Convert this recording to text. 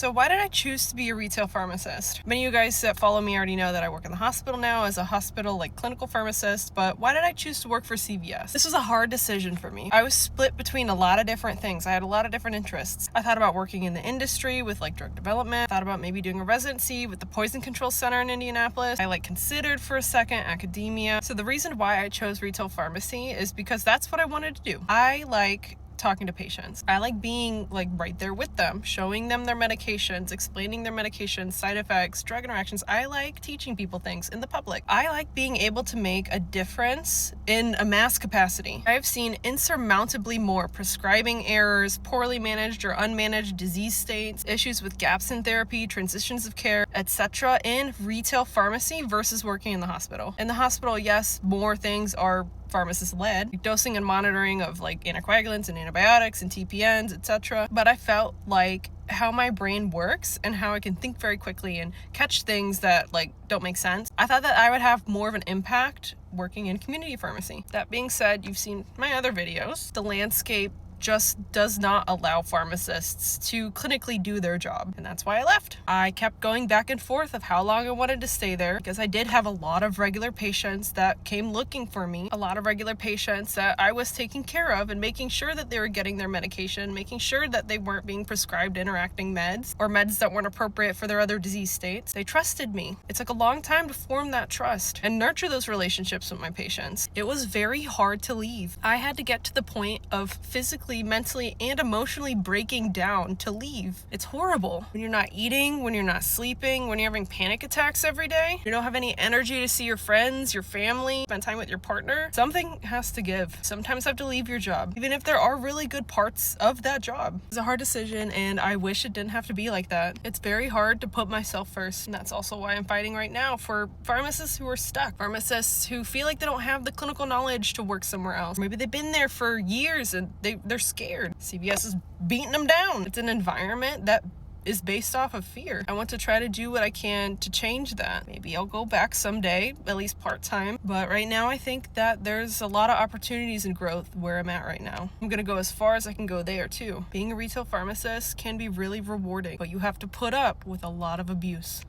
So why did I choose to be a retail pharmacist? Many of you guys that follow me already know that I work in the hospital now as a hospital clinical pharmacist, but why did I choose to work for CVS? This was a hard decision for me. I was split between a lot of different things. I had a lot of different interests. I thought about working in the industry with drug development. I thought about maybe doing a residency with the Poison Control Center in Indianapolis. I considered for a second academia. So the reason why I chose retail pharmacy is because that's what I wanted to do. I like talking to patients. I like being right there with them, showing them their medications, explaining their medications, side effects, drug interactions. I like teaching people things in the public. I like being able to make a difference in a mass capacity. I've seen insurmountably more prescribing errors, poorly managed or unmanaged disease states, issues with gaps in therapy, transitions of care, etc. in retail pharmacy versus working in the hospital. In the hospital, yes, more things are pharmacist-led, dosing and monitoring of anticoagulants and antibiotics and TPNs, etc. But I felt like how my brain works and how I can think very quickly and catch things that don't make sense. I thought that I would have more of an impact working in community pharmacy. That being said, you've seen my other videos. The landscape just does not allow pharmacists to clinically do their job, and that's why I left. I kept going back and forth of how long I wanted to stay there because I did have a lot of regular patients that came looking for me, a lot of regular patients that I was taking care of and making sure that they were getting their medication, making sure that they weren't being prescribed interacting meds or meds that weren't appropriate for their other disease states. They trusted me. It took a long time to form that trust and nurture those relationships with my patients. It was very hard to leave. I had to get to the point of physically, mentally, and emotionally breaking down to leave. It's horrible. When you're not eating, when you're not sleeping, when you're having panic attacks every day, you don't have any energy to see your friends, your family, spend time with your partner, something has to give. Sometimes you have to leave your job, even if there are really good parts of that job. It's a hard decision, and I wish it didn't have to be like that. It's very hard to put myself first, and that's also why I'm fighting right now for pharmacists who are stuck, pharmacists who feel like they don't have the clinical knowledge to work somewhere else. Maybe they've been there for years and they're scared. CVS is beating them down. It's an environment that is based off of fear. I want to try to do what I can to change that. Maybe I'll go back someday, at least part-time. But right now I think that there's a lot of opportunities and growth where I'm at right now. I'm gonna go as far as I can go there too. Being a retail pharmacist can be really rewarding, but you have to put up with a lot of abuse.